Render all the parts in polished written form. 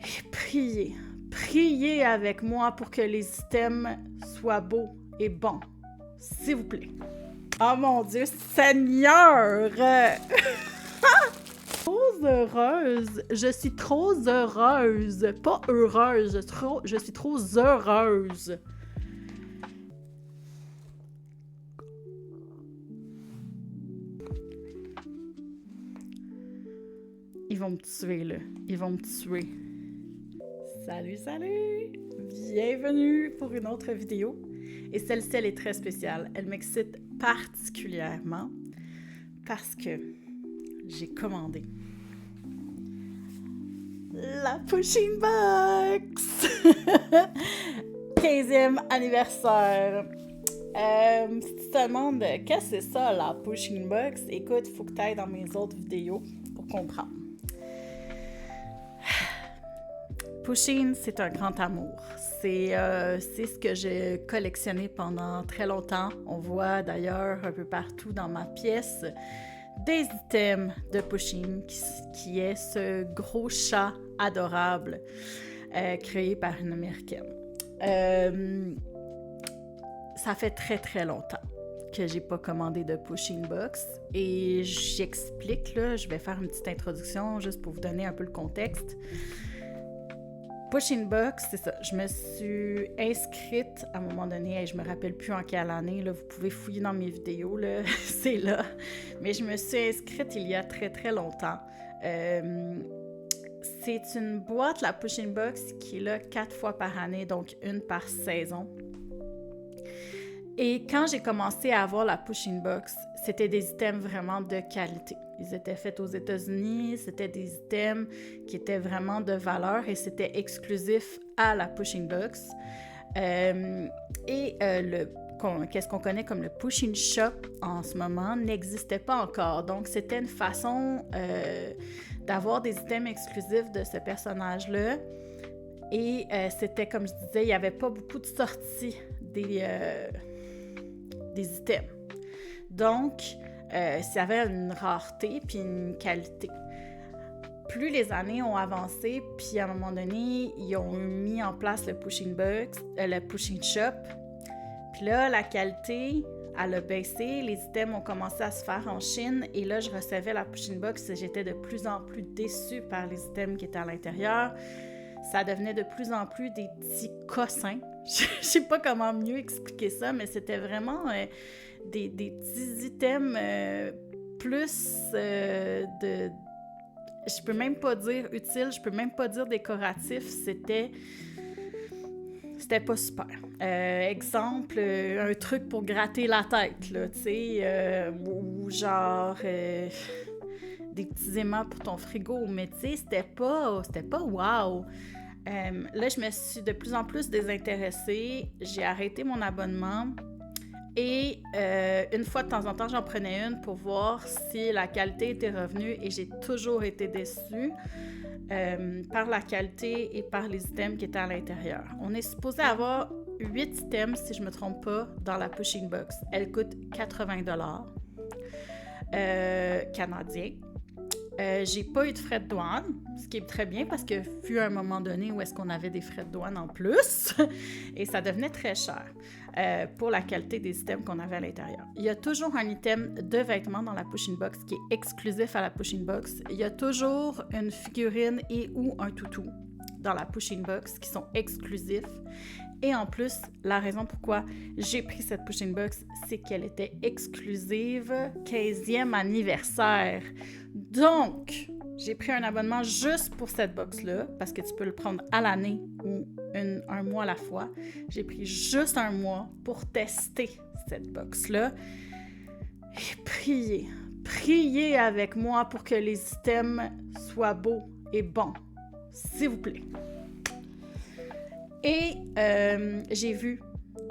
Et priez avec moi pour que les items soient beaux et bons. S'il vous plaît. Oh mon Dieu, Seigneur! Trop heureuse. Je suis trop heureuse. Pas heureuse, je suis trop heureuse. Ils vont me tuer, là. Ils vont me tuer. Salut! Bienvenue pour une autre vidéo. Et celle-ci, elle est très spéciale. Elle m'excite particulièrement parce que j'ai commandé la Pushing Box! 15e anniversaire. Si tu te demandes qu'est-ce que c'est ça, la Pushing Box, écoute, il faut que tu ailles dans mes autres vidéos pour comprendre. Pushing, c'est un grand amour. C'est ce que j'ai collectionné pendant très longtemps. On voit d'ailleurs un peu partout dans ma pièce des items de Pushing, qui est ce gros chat adorable créé par une Américaine. Ça fait très très longtemps que j'ai pas commandé de Pushing Box et j'explique, là, je vais faire une petite introduction juste pour vous donner un peu le contexte. Pushing Box, c'est ça. Je me suis inscrite à un moment donné, et je me rappelle plus en quelle année, là, vous pouvez fouiller dans mes vidéos, là, c'est là. Mais je me suis inscrite il y a très très longtemps. C'est une boîte, la Pushing Box, qui est là 4 fois par année, donc une par saison. Et quand j'ai commencé à avoir la Pushing Box, c'était des items vraiment de qualité. Ils étaient faits aux États-Unis, c'était des items qui étaient vraiment de valeur et c'était exclusif à la Pushing Box. Qu'est-ce qu'on connaît comme le Pushing Shop en ce moment n'existait pas encore. Donc, c'était une façon d'avoir des items exclusifs de ce personnage-là. Et c'était, comme je disais, il n'y avait pas beaucoup de sorties des items. Donc, ça avait une rareté puis une qualité. Plus les années ont avancé, puis à un moment donné, ils ont mis en place le Pushing Box, le Pushing Shop. Puis là, la qualité, elle a baissé, les items ont commencé à se faire en Chine, et là, je recevais la Pushing Box et j'étais de plus en plus déçue par les items qui étaient à l'intérieur. Ça devenait de plus en plus des petits cossins. Je sais pas comment mieux expliquer ça, mais c'était vraiment des petits items plus de... Je peux même pas dire utile, je peux même pas dire décoratif. C'était pas super. Exemple, un truc pour gratter la tête, là, tu sais, ou genre... des petits aimants pour ton frigo, mais tu sais, c'était pas wow. Là, je me suis de plus en plus désintéressée. J'ai arrêté mon abonnement et une fois de temps en temps, j'en prenais une pour voir si la qualité était revenue et j'ai toujours été déçue par la qualité et par les items qui étaient à l'intérieur. On est supposé avoir 8 items, si je ne me trompe pas, dans la Pushing Box. Elle coûte 80$ canadiens. J'ai pas eu de frais de douane, ce qui est très bien parce que fut un moment donné où est-ce qu'on avait des frais de douane en plus et ça devenait très cher pour la qualité des items qu'on avait à l'intérieur. Il y a toujours un item de vêtements dans la Pushing Box qui est exclusif à la Pushing Box. Il y a toujours une figurine et ou un toutou dans la Pushing Box qui sont exclusifs. Et en plus, la raison pourquoi j'ai pris cette Pushing Box, c'est qu'elle était exclusive 15e anniversaire. Donc, j'ai pris un abonnement juste pour cette box-là, parce que tu peux le prendre à l'année ou un mois à la fois. J'ai pris juste un mois pour tester cette box-là. Et priez avec moi pour que les items soient beaux et bons. S'il vous plaît. Et j'ai vu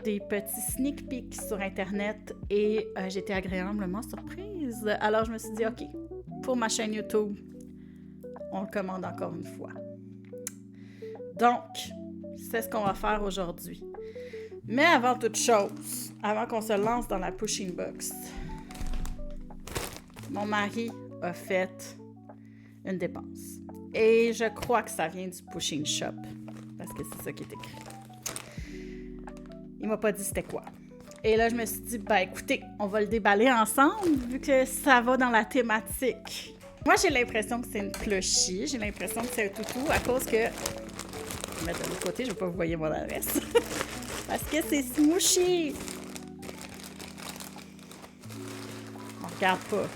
des petits sneak peeks sur Internet et j'étais agréablement surprise. Alors, je me suis dit, OK, pour ma chaîne YouTube, on le commande encore une fois. Donc, c'est ce qu'on va faire aujourd'hui. Mais avant toute chose, avant qu'on se lance dans la Pushing Box, mon mari a fait une dépense. Et je crois que ça vient du Pushing Shop, parce que c'est ça qui est écrit. Il m'a pas dit c'était quoi. Et là, je me suis dit, ben écoutez, on va le déballer ensemble, vu que ça va dans la thématique. Moi, j'ai l'impression que c'est une plushie. J'ai l'impression que c'est un toutou à cause que... Je vais mettre de l'autre côté, je ne veux pas vous voyez mon adresse. Parce que c'est smooshy. On regarde pas.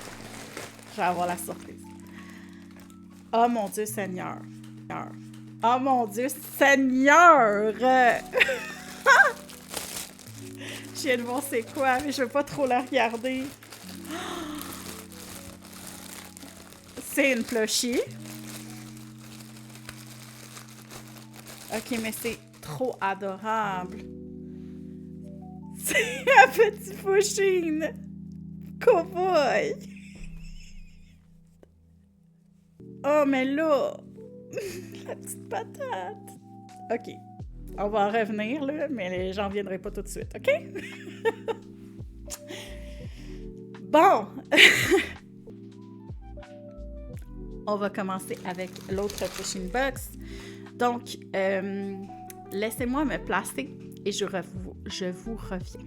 Je vais avoir la surprise. Oh mon Dieu Seigneur. Oh mon Dieu Seigneur. Je viens de voir c'est quoi, mais je veux pas trop la regarder. C'est une plushie. Ok, mais c'est trop adorable. C'est un petit Pusheen cowboy. Oh, mais là, la petite patate. Ok, on va en revenir, là, mais j'en viendrai pas tout de suite, ok? Bon. On va commencer avec l'autre pushing box. Donc, laissez-moi me placer et je vous reviens.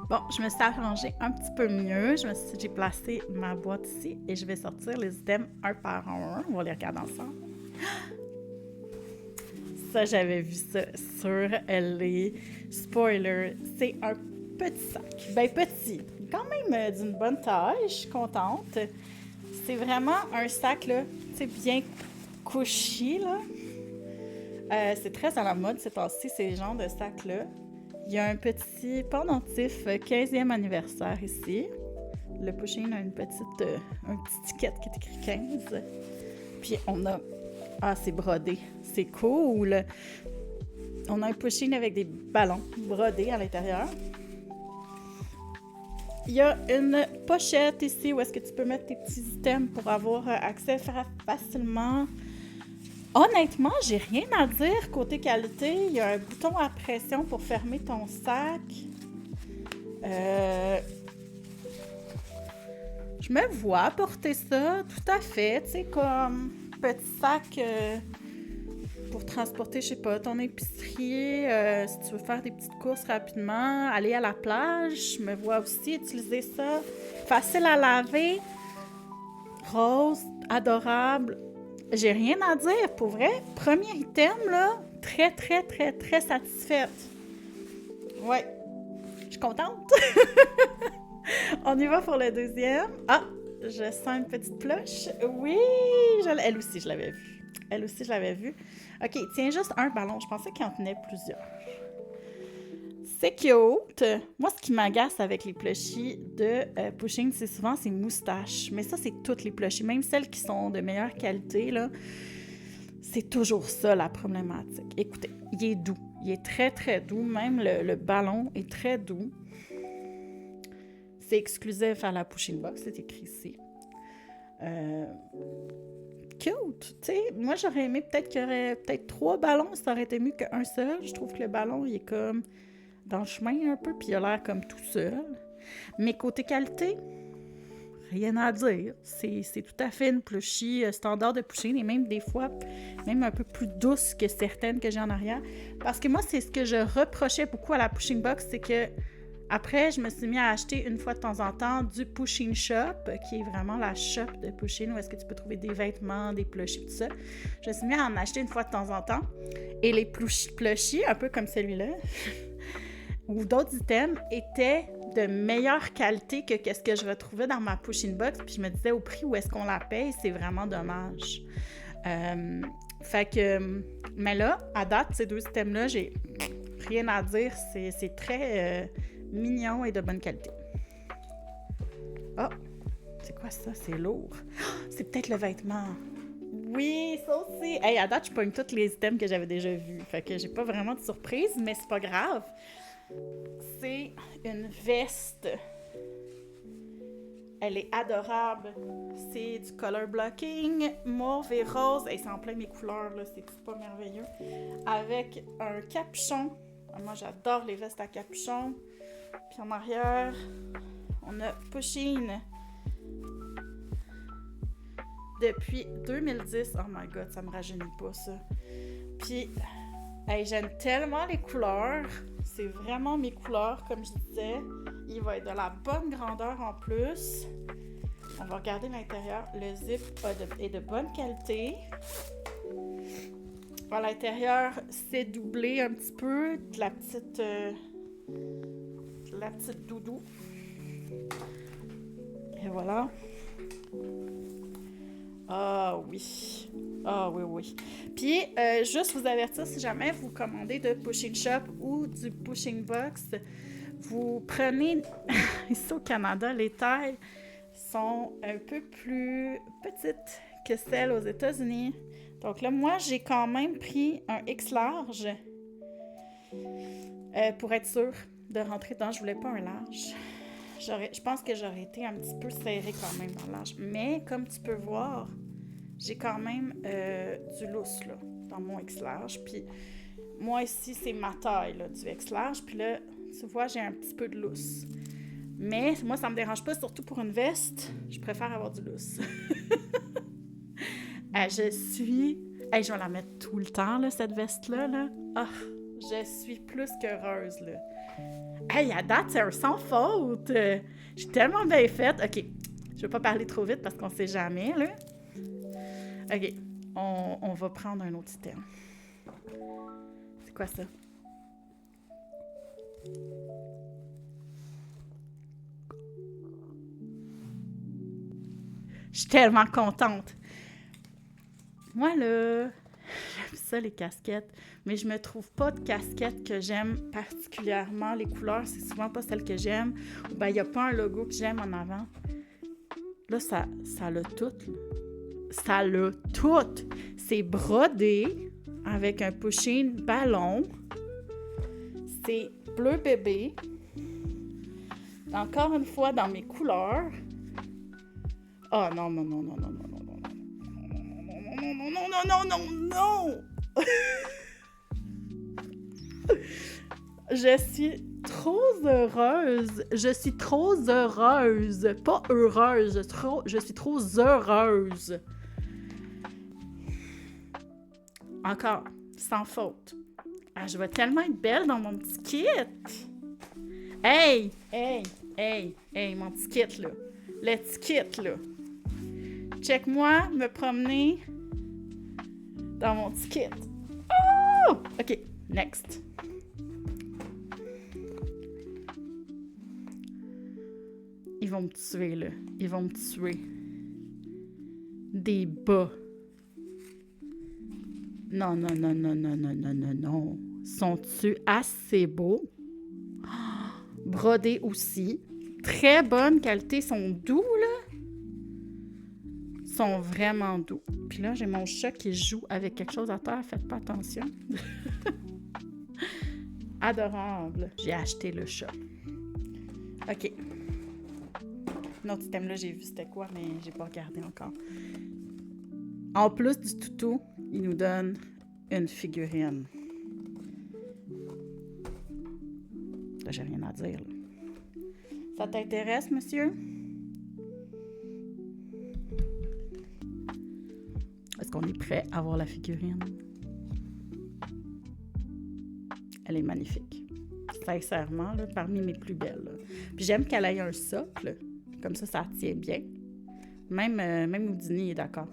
Bon, je me suis arrangée un petit peu mieux. J'ai placé ma boîte ici et je vais sortir les items un par un. On va les regarder ensemble. Ça, j'avais vu ça sur les spoilers. C'est un petit sac. Ben petit, quand même d'une bonne taille. Je suis contente. C'est vraiment un sac, là, tu sais, bien couché, là. C'est très à la mode ces temps-ci, ces genres de sacs-là. Il y a un petit pendentif 15e anniversaire ici. Le Pusheen a un petit ticket qui est écrit 15. Puis on a... Ah, c'est brodé. C'est cool. On a un Pusheen avec des ballons brodés à l'intérieur. Il y a une pochette ici où est-ce que tu peux mettre tes petits items pour avoir accès facilement. Honnêtement, j'ai rien à dire côté qualité. Il y a un bouton à pression pour fermer ton sac. Je me vois porter ça, tout à fait. Tu sais, comme petit sac pour transporter, je sais pas, ton épicerie. Si tu veux faire des petites courses rapidement, aller à la plage. Je me vois aussi utiliser ça. Facile à laver. Rose, adorable. J'ai rien à dire, pour vrai. Premier item, là, très, très, très, très satisfaite. Ouais, je suis contente. On y va pour le deuxième. Ah, je sens une petite cloche. Oui, elle aussi, je l'avais vue. Elle aussi, je l'avais vue. OK, tiens juste un ballon. Je pensais qu'il en tenait plusieurs. C'est cute. Moi, ce qui m'agace avec les plushies de Pusheen, c'est souvent ces moustaches. Mais ça, c'est toutes les plushies. Même celles qui sont de meilleure qualité, là, c'est toujours ça, la problématique. Écoutez, il est doux. Il est très, très doux. Même le ballon est très doux. C'est exclusif à la Pusheen Box, c'est écrit ici. Cute, tu sais. Moi, j'aurais aimé peut-être qu'il y aurait peut-être 3 ballons. Ça aurait été mieux qu'un seul. Je trouve que le ballon, il est comme... dans le chemin un peu, puis il a l'air comme tout seul. Mais côté qualité, rien à dire. C'est tout à fait une plushie standard de Pusheen, et même des fois, même un peu plus douce que certaines que j'ai en arrière. Parce que moi, c'est ce que je reprochais beaucoup à la Pusheen Box, c'est que après, je me suis mis à acheter une fois de temps en temps du Pusheen Shop, qui est vraiment la shop de Pusheen, où est-ce que tu peux trouver des vêtements, des plushies, tout ça. Je me suis mis à en acheter une fois de temps en temps. Et les plushies, un peu comme celui-là, ou d'autres items étaient de meilleure qualité que ce que je retrouvais dans ma Pusheen Box. Puis je me disais, au prix où est-ce qu'on la paye, c'est vraiment dommage. Fait que... Mais là, à date, ces deux items-là, j'ai rien à dire. C'est très mignon et de bonne qualité. Oh! C'est quoi ça? C'est lourd. Oh, c'est peut-être le vêtement. Oui, ça aussi. Hey, à date, je pogne tous les items que j'avais déjà vus. Fait que j'ai pas vraiment de surprise, mais c'est pas grave. C'est une veste. Elle est adorable. C'est du color blocking, mauve et rose. Et c'est en plein mes couleurs, là. C'est pas merveilleux. Avec un capuchon. Moi, j'adore les vestes à capuchon. Puis en arrière, on a Pusheen depuis 2010. Oh my God, ça me rajeunit pas, ça. Puis, hey, j'aime tellement les couleurs. C'est vraiment mes couleurs, comme je disais. Il va être de la bonne grandeur en plus. On va regarder l'intérieur. Le zip est de bonne qualité. À l'intérieur, c'est doublé un petit peu de la petite doudou. Et voilà. Ah oui. Ah oui, oui. Puis, juste vous avertir, si jamais vous commandez de Pushing Shop ou du Pushing Box, vous prenez, ici au Canada, les tailles sont un peu plus petites que celles aux États-Unis. Donc là, moi, j'ai quand même pris un X large pour être sûre de rentrer dedans. Je voulais pas un large. Je pense que j'aurais été un petit peu serrée quand même dans le large. Mais comme tu peux voir, j'ai quand même du lousse là, dans mon X large. Puis moi ici, c'est ma taille là, du X large. Puis là, tu vois, j'ai un petit peu de lousse. Mais moi, ça me dérange pas, surtout pour une veste. Je préfère avoir du lousse. Je vais la mettre tout le temps, là, cette veste-là. Là. Oh, je suis plus qu'heureuse, là. Hey, à date, c'est un sans faute. J'ai tellement bien fait. OK, je vais pas parler trop vite parce qu'on sait jamais, là. OK, on va prendre un autre item. C'est quoi ça? Je suis tellement contente. Moi, là, j'aime ça, les casquettes, mais je me trouve pas de casquette que j'aime particulièrement. Les couleurs, c'est souvent pas celles que j'aime. Ben, il n'y a pas un logo que j'aime en avant. Là, ça l'a tout. Là. Ça l'a tout. C'est brodé avec un pushing ballon. C'est bleu bébé. Encore une fois, dans mes couleurs. Oh non, non, non, non, non, non, non, non, non, non, non, non, non, non, Je suis trop heureuse. Je suis trop heureuse. Pas heureuse. Je suis trop heureuse. Encore, sans faute. Ah, je vais tellement être belle dans mon petit kit. Hey, mon petit kit, là. Le petit kit, là. Check-moi me promener dans mon petit kit. Oh! OK, next. Ils vont me tuer, là. Ils vont me tuer. Des bas. Non, non, non, non, non, non, non, non, non. Sont-tu assez beaux? Oh, brodés aussi. Très bonne qualité. Ils sont doux, là. Ils sont vraiment doux. Puis là, j'ai mon chat qui joue avec quelque chose à terre. Faites pas attention. Adorable. J'ai acheté le chat. OK. Notre item là, j'ai vu c'était quoi, mais j'ai pas regardé encore. En plus du toutou, il nous donne une figurine. Là, j'ai rien à dire. Là. Ça t'intéresse, monsieur? Est-ce qu'on est prêt à voir la figurine? Elle est magnifique. Sincèrement, là, parmi mes plus belles. Là. Puis j'aime qu'elle ait un socle. Comme ça tient bien. Même Houdini est d'accord.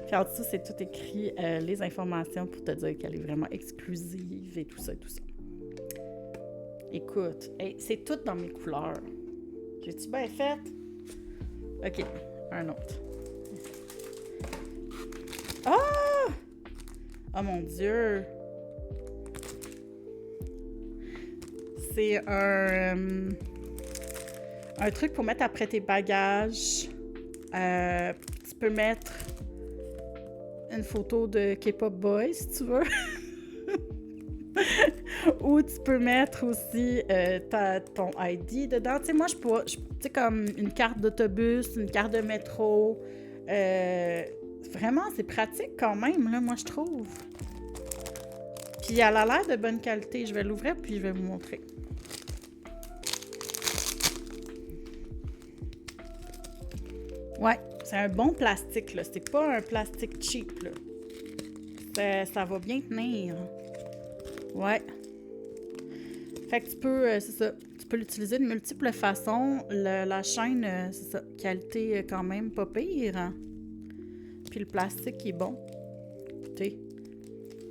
Puis en dessous, c'est tout écrit, les informations pour te dire qu'elle est vraiment exclusive et tout ça, tout ça. Écoute, hey, c'est tout dans mes couleurs. J'ai-tu bien fait? OK, un autre. Ah! Oh mon Dieu! C'est un truc pour mettre après tes bagages. Tu peux mettre une photo de K-pop boy si tu veux. Ou tu peux mettre aussi ton ID dedans. Tu sais, moi, tu sais, comme une carte d'autobus, une carte de métro. Vraiment, c'est pratique quand même, là, moi, je trouve. Puis elle a l'air de bonne qualité. Je vais l'ouvrir puis je vais vous montrer. Ouais, C'est un bon plastique, là. C'est pas un plastique cheap, là. Ça va bien tenir. Ouais. Fait que tu peux, c'est ça, tu peux l'utiliser de multiples façons. La chaîne, c'est ça, qualité quand même pas pire. Hein? Puis le plastique est bon. Écoutez,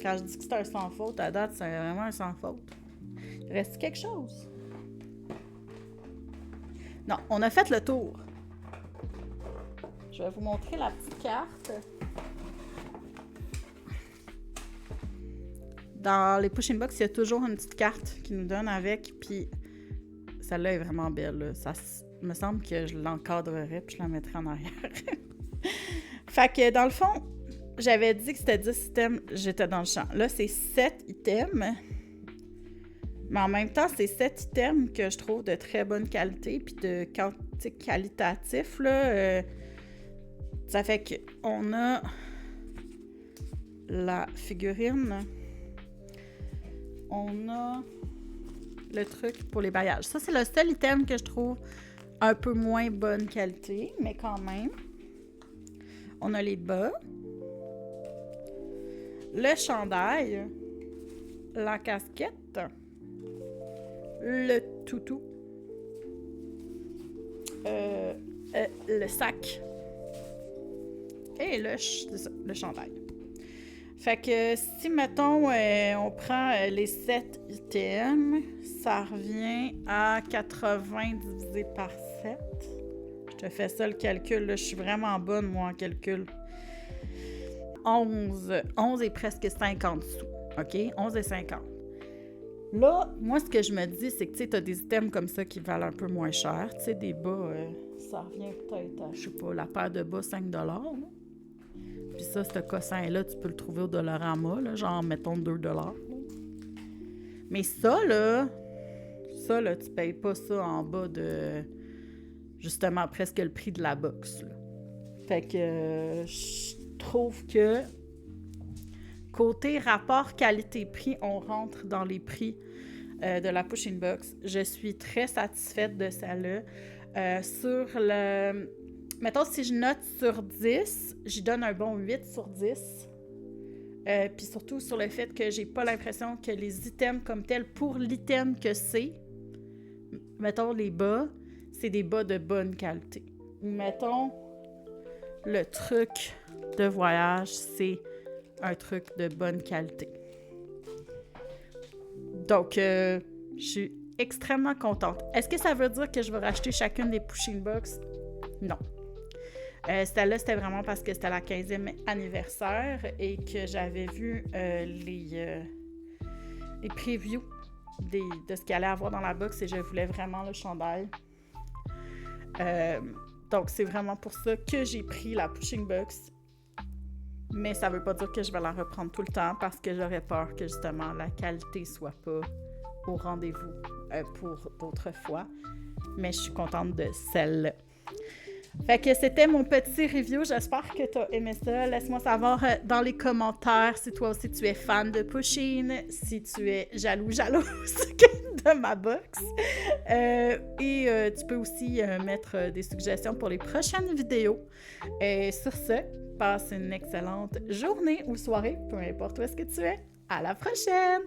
quand je dis que c'est un sans faute, à date, c'est vraiment un sans faute. Il reste quelque chose? Non, on a fait le tour. Je vais vous montrer la petite carte. Dans les push-in box, il y a toujours une petite carte qui nous donne avec, puis celle-là est vraiment belle. Là. Ça me semble que je l'encadrerais, puis je la mettrais en arrière. Fait que, dans le fond, j'avais dit que c'était 10 items, j'étais dans le champ. Là, c'est 7 items, mais en même temps, c'est 7 items que je trouve de très bonne qualité, puis de qualitatif, là. Ça fait qu'on a la figurine... On a le truc pour les baillages. Ça, c'est le seul item que je trouve un peu moins bonne qualité, mais quand même. On a les bas, le chandail, la casquette, le toutou, le sac et le chandail. Fait que si, mettons, on prend les 7 items, ça revient à 80 divisé par 7. Je te fais ça le calcul, là. Je suis vraiment bonne, moi, en calcul. 11 et presque 50 sous, OK? 11 et 50. Là, moi, ce que je me dis, c'est que, tu sais, t'as des items comme ça qui valent un peu moins cher. Tu sais, des bas, ça revient peut-être à, je sais pas, la paire de bas, 5 $, là. Puis ça, ce cossin-là, tu peux le trouver au Dollarama, là, genre, mettons, 2 $. Là. Mais ça, là, tu payes pas ça en bas de, justement, presque le prix de la box, là. Fait que je trouve que côté rapport qualité-prix, on rentre dans les prix de la push-in box. Je suis très satisfaite de celle-là. Sur le... Mettons, si je note sur 10, j'y donne un bon 8 sur 10. Puis surtout sur le fait que j'ai pas l'impression que les items comme tels, pour l'item que c'est, mettons les bas, c'est des bas de bonne qualité. Mettons, le truc de voyage, c'est un truc de bonne qualité. Donc, je suis extrêmement contente. Est-ce que ça veut dire que je vais racheter chacune des push-in box? Non. Celle-là, c'était vraiment parce que c'était la 15e anniversaire et que j'avais vu les previews de ce qu'il allait avoir dans la box et je voulais vraiment le chandail. Donc, c'est vraiment pour ça que j'ai pris la push-in box. Mais ça veut pas dire que je vais la reprendre tout le temps parce que j'aurais peur que, justement, la qualité soit pas au rendez-vous pour d'autres fois. Mais je suis contente de celle-là. Fait que c'était mon petit review. J'espère que tu as aimé ça. Laisse-moi savoir dans les commentaires si toi aussi tu es fan de push-in, si tu es jalouse de ma box. Et tu peux aussi mettre des suggestions pour les prochaines vidéos. Et sur ce, passe une excellente journée ou soirée, peu importe où est-ce que tu es. À la prochaine!